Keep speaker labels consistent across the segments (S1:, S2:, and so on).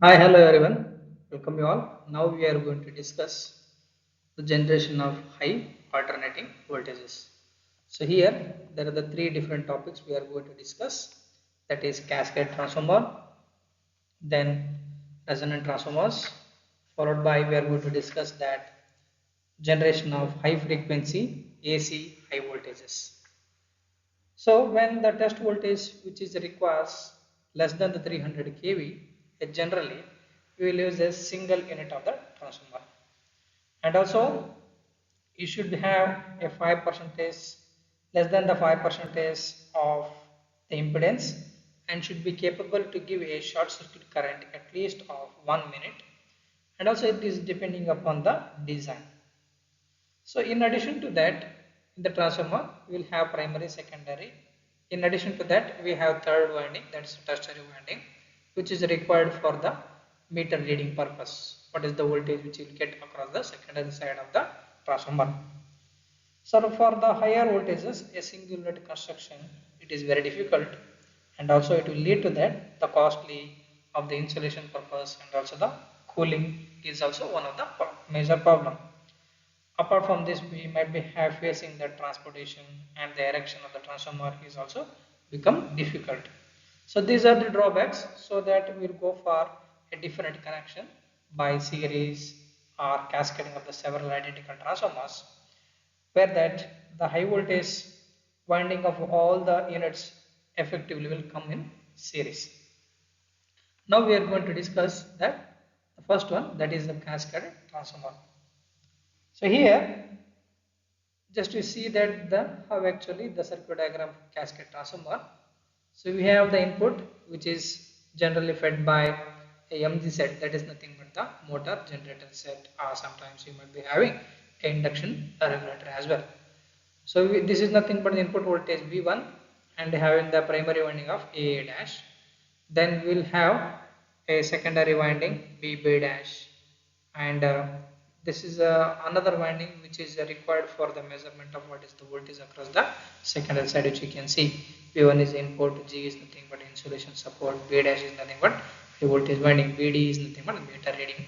S1: Hi, hello everyone. Welcome you all. Now we are going to discuss the generation of high alternating voltages. So here there are the three different topics we are going to discuss. That is cascade transformer, then resonant transformers, followed by we are going to discuss that generation of high frequency AC high voltages. So when the test voltage which is requires less than the 300 kV, generally we will use a single unit of the transformer. And also you should have a 5 percentage less than the 5 percentage of the impedance and should be capable to give a short circuit current at least of 1 minute, and also it is depending upon the design. So in addition to that, in the transformer, we will have primary, secondary. In addition to that, we have third winding, that's tertiary winding, which is required for the meter reading purpose. What is the voltage which you will get across the secondary side of the transformer? So for the higher voltages, a single unit construction, it is very difficult, and also it will lead to that the costly of the insulation purpose, and also the cooling is also one of the major problem. Apart from this, we might be facing the transportation and the erection of the transformer is also become difficult. So these are the drawbacks, so that we will go for a different connection by series or cascading of the several identical transformers, where that the high voltage winding of all the units effectively will come in series. Now we are going to discuss that the first one, that is the cascade transformer. So here just to see that the how actually the circuit diagram cascade transformer. So we have the input which is generally fed by a MG set, that is nothing but the motor generator set, or sometimes you might be having a induction regulator as well. So this is nothing but the input voltage V1 and having the primary winding of AA dash. Then we'll have a secondary winding BB dash, and this is another winding which is required for the measurement of what is the voltage across the secondary side, which you can see V1 is input, G is nothing but insulation support, B dash is nothing but high voltage winding, BD is nothing but meter reading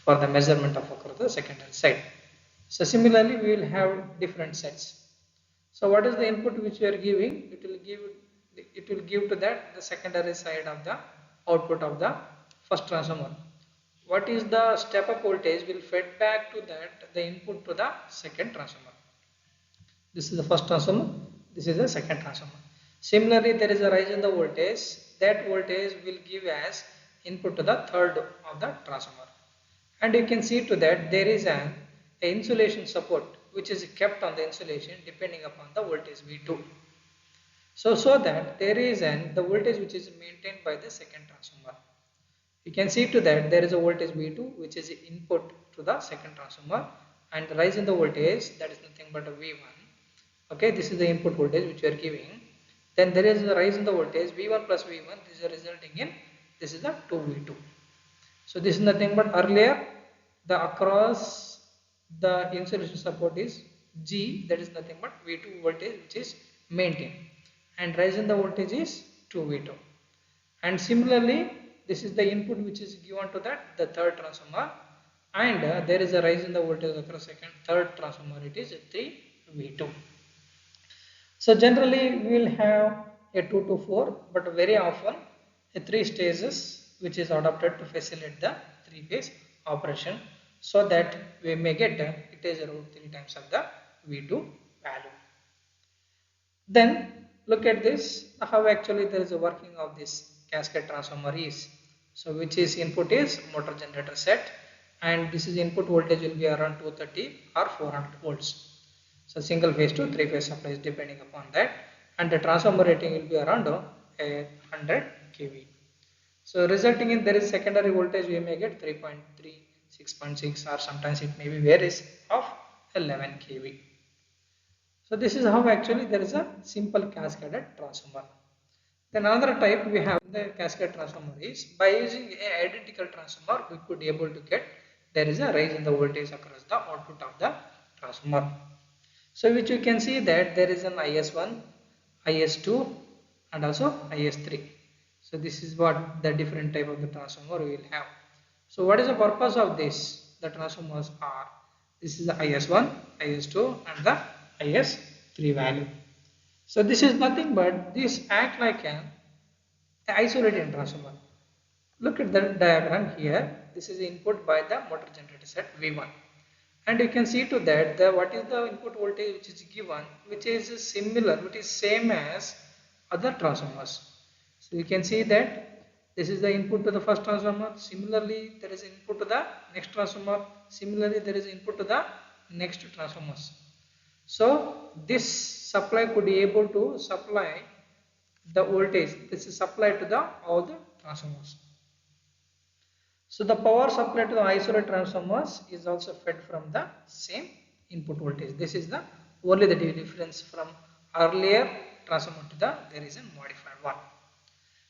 S1: for the measurement of across the secondary side. So similarly we will have different sets. So what is the input which we are giving? It will give to that the secondary side of the output of the first transformer. What is the step up voltage will fed back to that the input to the second transformer. This is the first transformer, this is the second transformer. Similarly, there is a rise in the voltage, that voltage will give as input to the third of the transformer. And you can see to that there is an insulation support which is kept on the insulation depending upon the voltage V2. So that there is the voltage which is maintained by the second transformer. You can see to that there is a voltage V2 which is input to the second transformer, and the rise in the voltage, that is nothing but a V1. Okay, this is the input voltage which we are giving. Then there is a rise in the voltage V1 plus V1, this is resulting in, this is the 2V2. So this is nothing but earlier the across the insulation support is G, that is nothing but V2 voltage which is maintained, and rise in the voltage is 2V2. And similarly this is the input which is given to that the third transformer, and there is a rise in the voltage across third transformer, it is 3V2. So generally we will have a 2 to 4, but very often a 3 stages which is adopted to facilitate the 3-phase operation, so that we may get it is around 3 times of the V2 value. Then look at this, how actually there is a working of this cascade transformer is. So which is input is motor generator set, and this is input voltage will be around 230 or 400 volts. So single phase to 3 phase supplies depending upon that, and the transformer rating will be around 100 kV. So resulting in there is secondary voltage we may get 3.3, 6.6, or sometimes it may be varies of 11 kV. So this is how actually there is a simple cascaded transformer. Then another type we have the cascade transformer is by using a identical transformer we could able to get there is a rise in the voltage across the output of the transformer. So which you can see that there is an IS1, IS2 and also IS3. So this is what the different type of the transformer we will have. So what is the purpose of this? The transformers are, this is the IS1, IS2 and the IS3 value. So this is nothing but this act like an isolated transformer. Look at the diagram here. This is input by the motor generator set V1. And you can see to that the what is the input voltage which is given, which is similar, which is same as other transformers. So you can see that this is the input to the first transformer. Similarly, there is input to the next transformer. Similarly, there is input to the next transformers. So this supply could be able to supply the voltage. This is supplied to the all the transformers. So the power supply to the isolated transformers is also fed from the same input voltage. This is the only the difference from earlier transformer to the there is a modified one.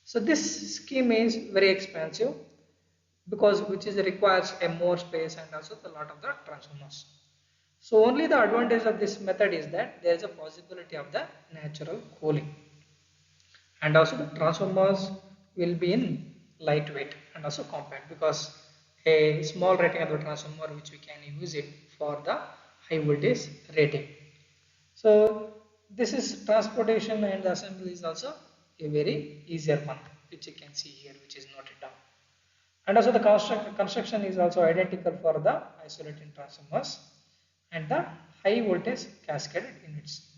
S1: So this scheme is very expensive because which is requires a more space and also a lot of the transformers. So only the advantage of this method is that there is a possibility of the natural cooling, and also the transformers will be in lightweight and also compact because a small rating of the transformer which we can use it for the high voltage rating. So this is transportation and assembly is also a very easier one which you can see here, which is noted down. And also the construction is also identical for the isolated transformers and the high voltage cascaded units.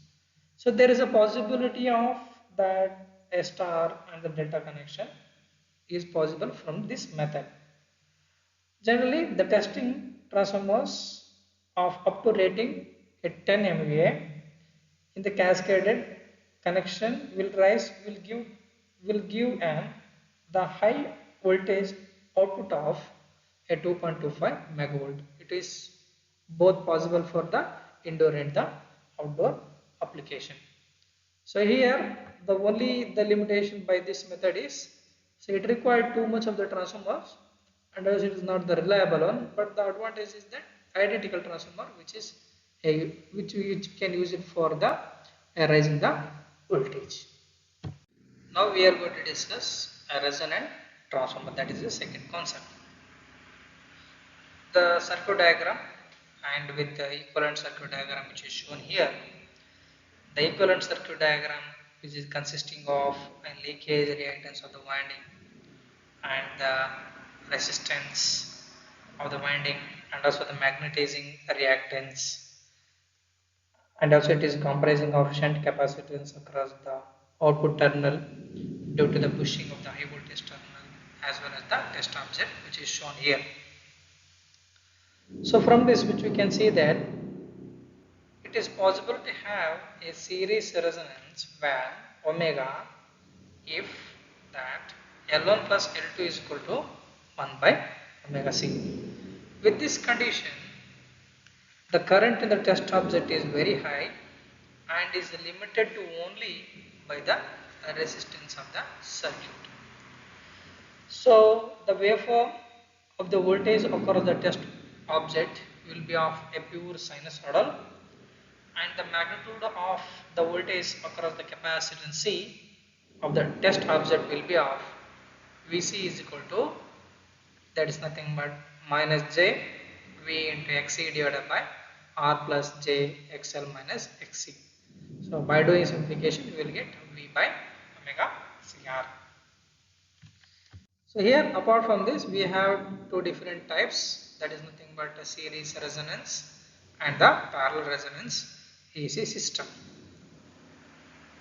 S1: So there is a possibility of that a star and the delta connection is possible from this method. Generally, the testing transformers of up to rating at 10 MVA in the cascaded connection will give an the high voltage output of a 2.25 megavolt. It is both possible for the indoor and the outdoor application. So here the only the limitation by this method is, so it required too much of the transformers and as it is not the reliable one, but the advantage is that identical transformer which is which we can use it for the rising the voltage. Now we are going to discuss a resonant transformer, that is the second concept. The circuit diagram and with the equivalent circuit diagram which is shown here. The equivalent circuit diagram which is consisting of a leakage reactance of the winding and the resistance of the winding and also the magnetizing reactance, and also it is comprising of shunt capacitance across the output terminal due to the pushing of the high voltage terminal as well as the test object which is shown here. So from this which we can see that it is possible to have a series resonance where omega if that L1 plus L2 is equal to 1 by omega c. With this condition, the current in the test object is very high and is limited to only by the resistance of the circuit. So the waveform of the voltage across the test object will be of a pure sinusoidal, and the magnitude of the voltage across the capacitance C of the test object will be of Vc is equal to, that is nothing but minus j V into Xc divided by R plus j XL minus Xc. So by doing simplification you will get V by omega Cr. So here apart from this we have two different types, that is nothing but a series resonance and the parallel resonance AC system.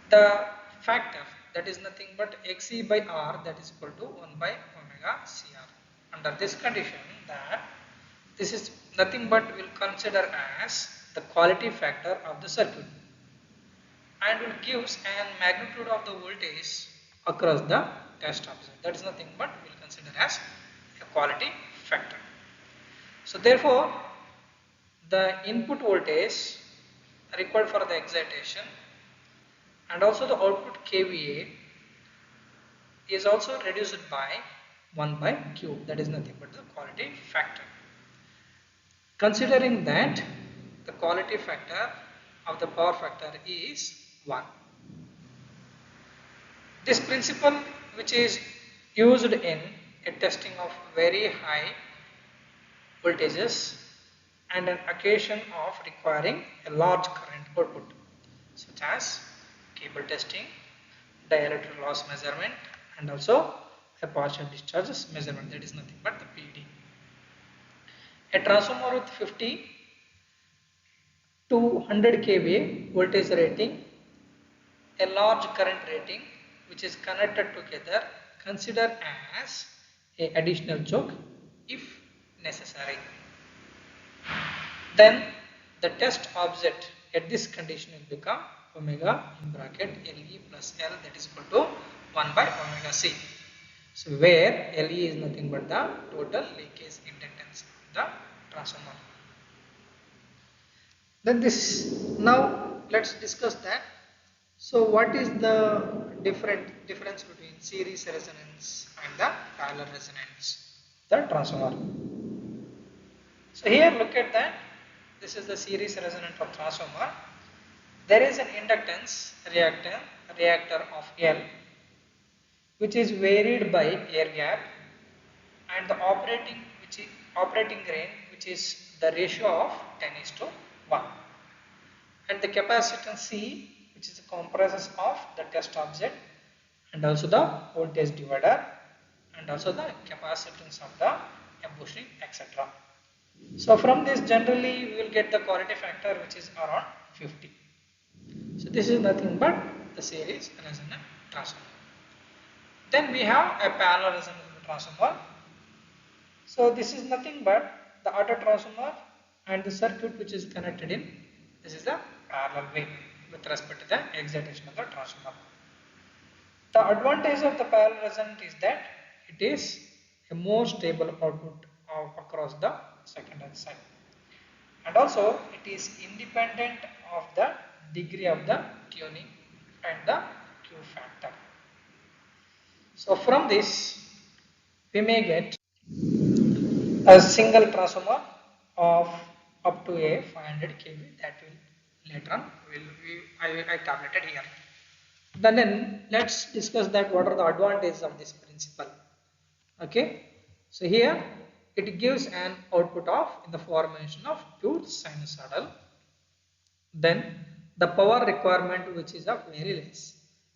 S1: The factor, that is nothing but Xc by R, that is equal to 1 by omega Cr. Under this condition, that this is nothing but we will consider as the quality factor of the circuit and will gives an magnitude of the voltage across the test object. That is nothing but we will consider as a quality factor. So therefore, the input voltage required for the excitation and also the output kVA is also reduced by 1 by Q, that is nothing but the quality factor. Considering that the quality factor of the power factor is 1. This principle which is used in a testing of very high voltages and an occasion of requiring a large current output, such as cable testing, dielectric loss measurement, and also a partial discharges measurement. That is nothing but the PD. A transformer with 50 to 100 kVA voltage rating, a large current rating which is connected together, considered as a additional choke if necessary. Then the test object at this condition will become omega in bracket Le plus L, that is equal to 1 by omega C. So where Le is nothing but the total leakage inductance of the transformer. Then now let's discuss that. So what is the difference between series resonance and the parallel resonance, the transformer? So here look at that. This is the series resonance of transformer. There is an inductance reactor of L, which is varied by air gap, and the operating range, which is the ratio of 10:1, and the capacitance C, which is the comprises of the test object and also the voltage divider and also the capacitance of the bushing, etc. So from this generally we will get the quality factor which is around 50. So this is nothing but the series resonant transformer. Then we have a parallel resonant transformer. So this is nothing but the auto transformer and the circuit which is connected in, this is the parallel way with respect to the excitation of the transformer. The advantage of the parallel resonant is that it is a more stable output across the secondary side, and also it is independent of the degree of the tuning and the Q factor. So from this we may get a single transformer of up to a 500 kV, that will later on I tabulated here. Then let's discuss that what are the advantages of this principle. Okay, so here it gives an output of in the formation of pure sinusoidal. Then the power requirement which is of very less,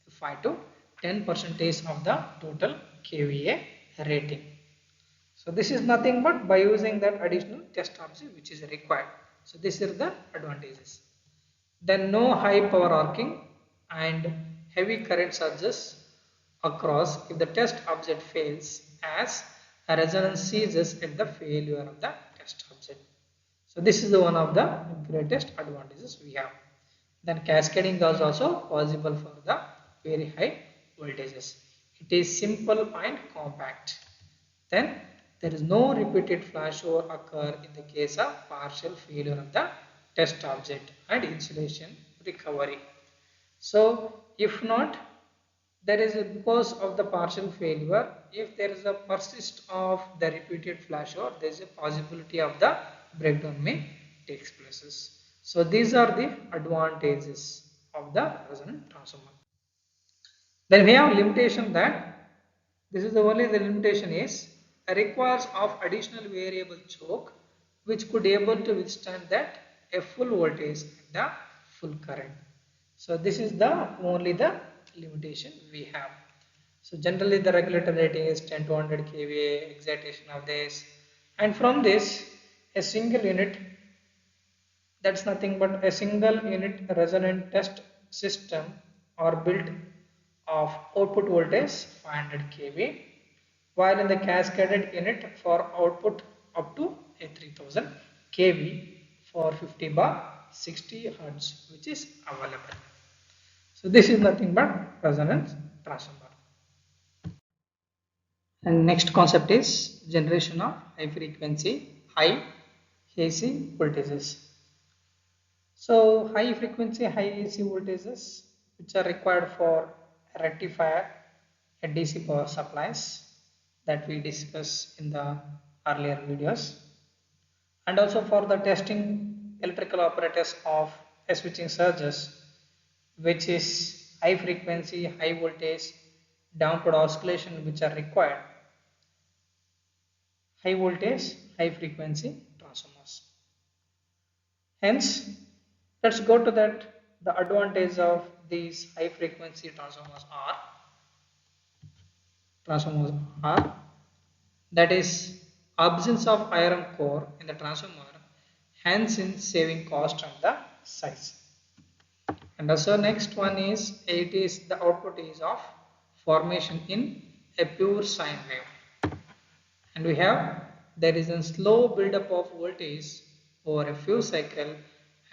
S1: 5 to 10% of the total kVA rating. So this is nothing but by using that additional test object which is required. So this is the advantages. Then no high power arcing and heavy current surges across if the test object fails, as a resonance ceases at the failure of the test object. So this is the one of the greatest advantages we have. Then cascading is also possible for the very high voltages. It is simple and compact. Then there is no repeated flashover occur in the case of partial failure of the test object and insulation recovery. So if not, there is because of the partial failure, if there is a persist of the repeated flashover, there is a possibility of the breakdown may takes places. So these are the advantages of the resonant transformer. Then we have limitation, that this is the only the limitation is requires of additional variable choke which could able to withstand that a full voltage and the full current. So this is the only the limitation we have. So generally the regulator rating is 10 to 100 kVA excitation of this, and from this a single unit, that's nothing but a single unit resonant test system are built of output voltage 500 kV, while in the cascaded unit for output up to a 3000 kV for 50 bar 60 Hertz which is available. So this is nothing but resonance transformer. And next concept is generation of high frequency, high AC voltages. So high frequency, high AC voltages which are required for a rectifier, a DC power supplies that we discussed in the earlier videos, and also for the testing electrical apparatus of switching surges, which is high frequency, high voltage damped oscillation which are required, high voltage, high frequency transformers. Hence, let's go to that. The advantage of these high frequency transformers are that is absence of iron core in the transformer, hence in saving cost and the size. And also next one is it is the output is of formation in a pure sine wave, and we have there is a slow buildup of voltage over a few cycles,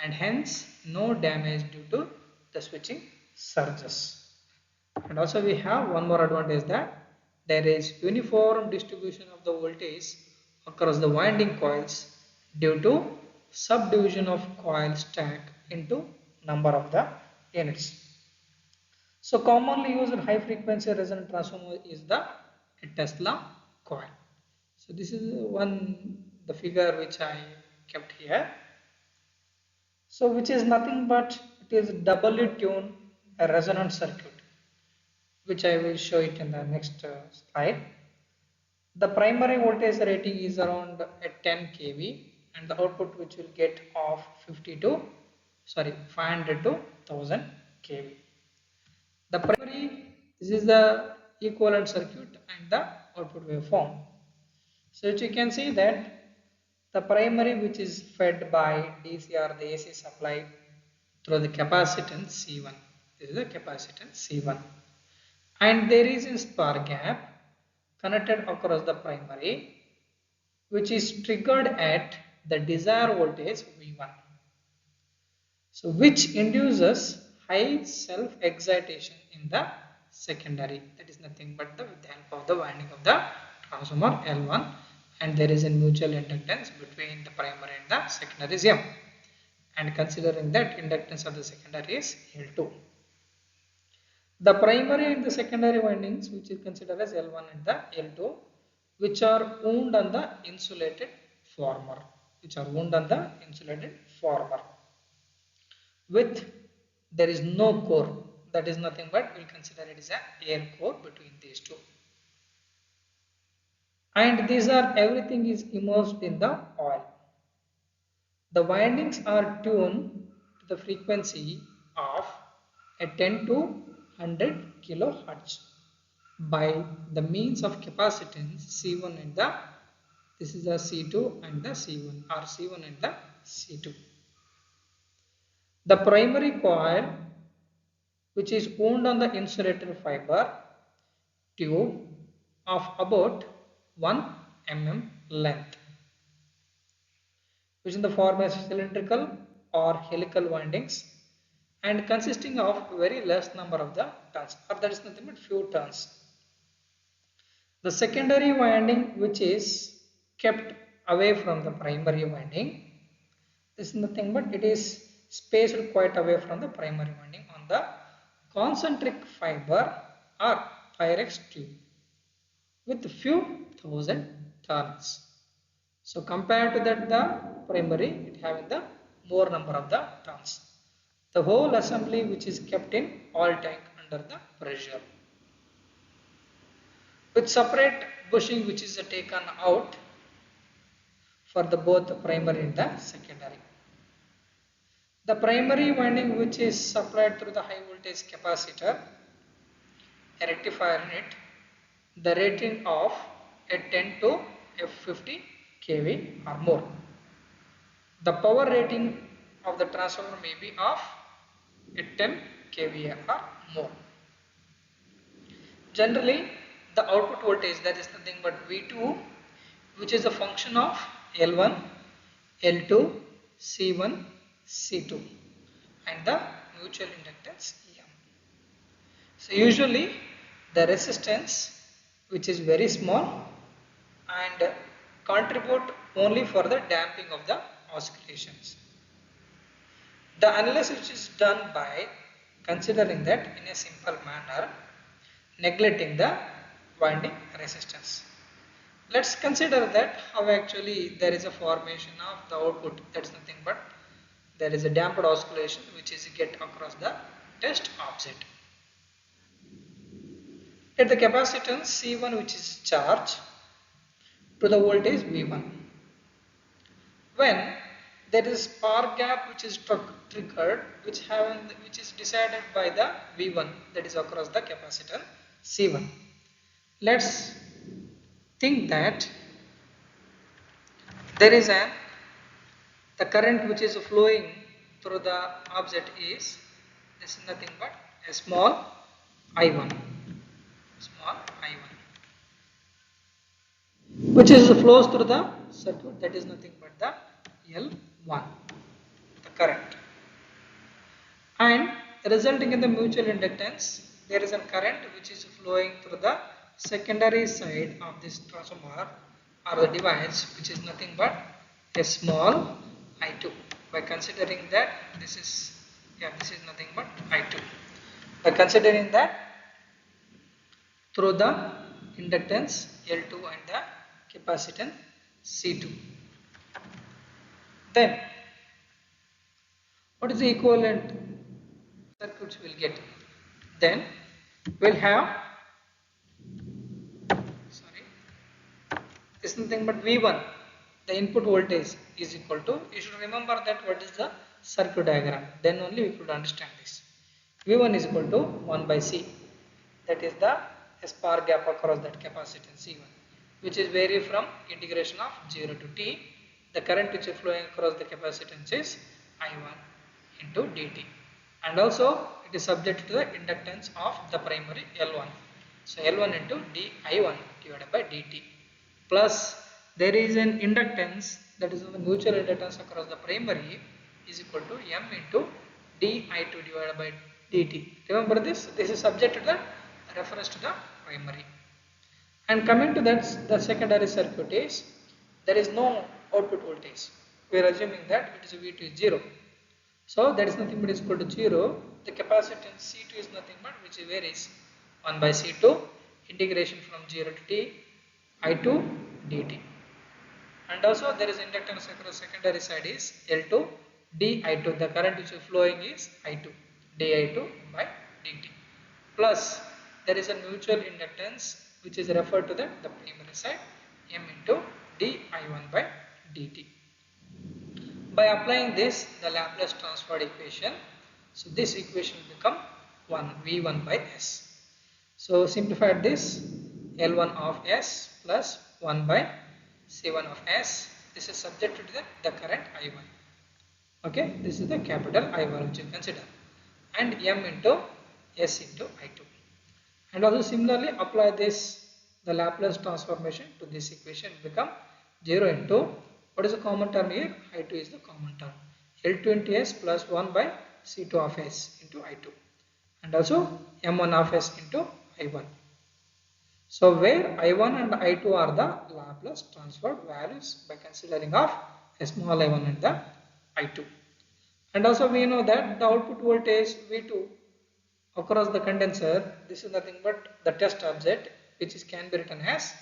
S1: and hence no damage due to the switching surges. And also we have one more advantage, that there is uniform distribution of the voltage across the winding coils due to subdivision of coil stack into number of the units. So commonly used high frequency resonant transformer is the Tesla coil. So this is the figure which I kept here. So which is nothing but it is doubly tuned a resonant circuit, which I will show it in the next slide. The primary voltage rating is around 10 kV, and the output which will get of 500 to 1000 kV. The primary, this is the equivalent circuit and the output waveform. So you can see that the primary which is fed by DC or the AC supply through the capacitance C1. This is the capacitance C1. And there is a spark gap connected across the primary, which is triggered at the desired voltage V1. So which induces high self-excitation in the secondary. That is nothing but with the help of the winding of the transformer L1, and there is a mutual inductance between the primary and the secondary is M, and considering that inductance of the secondary is L2. The primary and the secondary windings, which is considered as L1 and the L2, which are wound on the insulated former, with there is no core, that is nothing but we will consider it as an air core between these two, and these are everything is immersed in the oil. The windings are tuned to the frequency of a 10 to 100 kilohertz by the means of capacitance C1 and the this is the C2 and the C1, or C1 and the C2. The primary coil, which is wound on the insulated fiber tube of about 1 mm length, which in the form of cylindrical or helical windings, and consisting of very less number of the turns, or that is nothing but few turns. The secondary winding, which is kept away from the primary winding, this is nothing but it is spaced quite away from the primary winding on the concentric fiber or pyrex tube with few thousand turns. So compared to that, the primary, it having the more number of the turns. The whole assembly which is kept in oil tank under the pressure, with separate bushing which is taken out for the both primary and the secondary. The primary winding which is supplied through the high voltage capacitor, a rectifier in it, the rating of a 10 to F50 kV or more. The power rating of the transformer may be of a 10 kVA or more. Generally, the output voltage, that is nothing but V2, which is a function of L1, L2, C1, C2, and the mutual inductance EM. So usually the resistance, which is very small and contribute only for the damping of the oscillations. The analysis is done by considering that in a simple manner, neglecting the winding resistance. Let's consider that how actually there is a formation of the output, that's nothing but there is a damped oscillation which is get across the test offset. Let the capacitance C1 which is charged to the voltage V1. When there is spark gap which is triggered, which is decided by the V1, that is across the capacitor C1. Let's think that there is the current which is flowing through the object is this is nothing but a small I1, which is flows through the circuit, that is nothing but the L1, the current, and resulting in the mutual inductance, there is a current which is flowing through the secondary side of this transformer or the device, which is nothing but a small I2. By considering that this is nothing but I2. By considering that through the inductance L2 and the capacitance C2. Then what is the equivalent circuits we'll get? Then we'll have this is nothing but V1, the input voltage is equal to, you should remember that what is the circuit diagram, then only we could understand this. V1 is equal to 1 by C, that is the spark gap across that capacitance C1, which is vary from integration of 0 to t. The current which is flowing across the capacitance is I1 into dt, and also it is subject to the inductance of the primary L1. So L1 into di1 divided by dt, plus there is an inductance, that is the mutual inductance across the primary, is equal to m into di2 divided by dt. Remember this is subject to the reference to the primary. And coming to that, the secondary circuit is there is no output voltage. We are assuming that it is V2 is 0. So that is nothing but is equal to 0. The capacitance C2 is nothing but which varies 1 by C2 integration from 0 to t I2 dt. And also there is inductance across secondary side is L2 di2. The current which is flowing is I2 di2 by dt. Plus there is a mutual inductance which is referred to the primary side m into di1 by dt. By applying this, the Laplace transfer equation, so this equation will become V1 by S. So simplified this, L1 of S plus 1 by C1 of S. This is subject to the current I1. Okay, this is the capital I1 which you consider, and M into S into I2. And also similarly apply this, the Laplace transformation to this equation will become 0 into, what is the common term here? I2 is the common term. L2 into S plus 1 by C2 of S into I2. And also M1 of S into I1. So where I1 and I2 are the Laplace transferred values by considering of a small I1 and the I2. And also we know that the output voltage V2 across the condenser, this is nothing but the test object, which can be written as,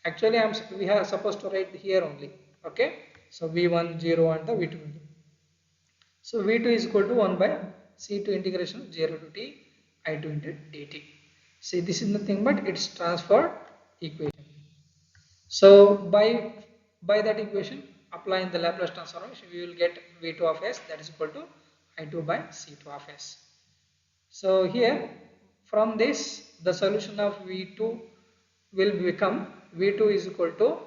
S1: actually we are supposed to write here only. Okay, so V1 0 and the V2. So V2 is equal to 1 by C2 integration 0 to t I2 into dt. See, this is nothing but its transfer equation. So by that equation, applying the Laplace transformation, we will get V2 of S, that is equal to I2 by C2 of S. So here from this, the solution of V2 will become V2 is equal to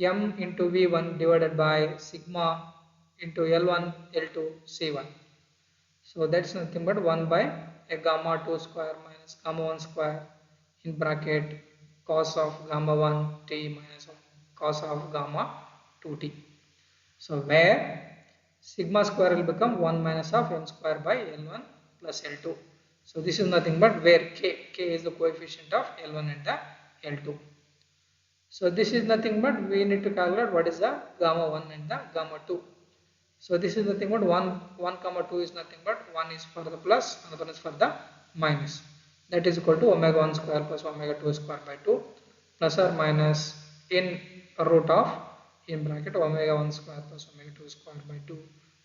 S1: M into V1 divided by sigma into L1 L2 C1. So that's nothing but 1 by a gamma 2 square minus gamma 1 square in bracket cos of gamma 1 t minus cos of gamma 2t. So where sigma square will become 1 minus of m square by L1 plus L2. So this is nothing but where k is the coefficient of L1 and the L2. So this is nothing but we need to calculate what is the gamma 1 and the gamma 2. So this is nothing but 1 comma 2 is nothing but 1 is for the plus, another one is for the minus. That is equal to omega 1 square plus omega 2 square by 2 plus or minus in root of in bracket omega 1 square plus omega 2 square by 2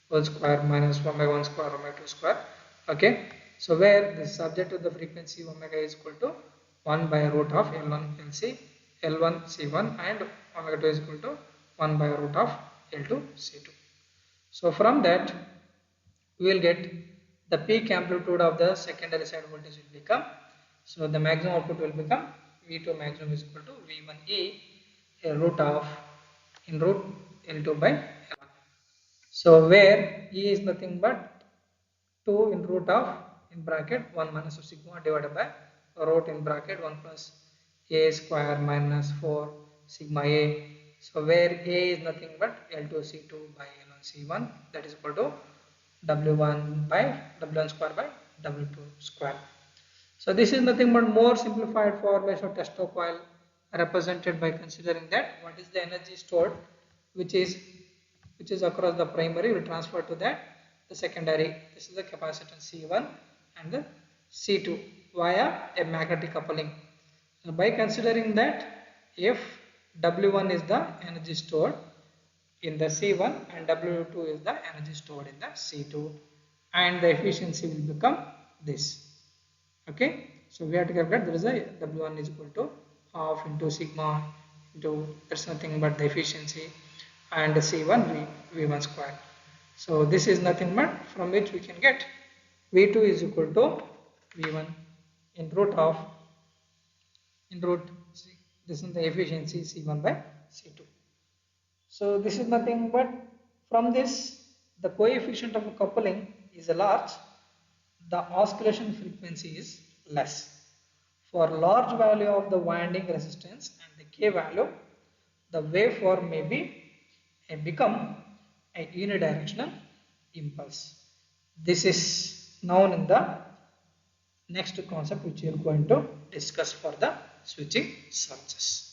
S1: whole square minus omega 1 square omega 2 square. Okay, So where this is subject to the frequency omega is equal to 1 by root of L1 LC L1 C1 and omega 2 is equal to 1 by root of L2 C2. So from that we will get the peak amplitude of the secondary side voltage will become, so the maximum output will become V2 maximum is equal to V1E a root of in root L2 by L1. So where E is nothing but 2 in root of in bracket 1 minus of sigma divided by root in bracket 1 plus A square minus 4 sigma A. So where A is nothing but L2 C2 by L1 C1, that is equal to W1 by W1 square by W2 square. So this is nothing but more simplified formulation of Testo coil, represented by considering that what is the energy stored which is across the primary will transfer to that the secondary. This is the capacitance C1 and the C2 via a magnetic coupling. So by considering that if W1 is the energy stored in the C1 and W2 is the energy stored in the C2, and the efficiency will become this. Okay, so we have to calculate there is a W1 is equal to half into sigma into there's nothing but the efficiency and C1 V1 square. So this is nothing but from which we can get V2 is equal to V1 in root of this is the efficiency C1 by C2. So this is nothing but from this the coefficient of a coupling is large, the oscillation frequency is less. For large value of the winding resistance and the K value, the waveform may become a unidirectional impulse. This is known in the next concept which we are going to discuss for the switching surges.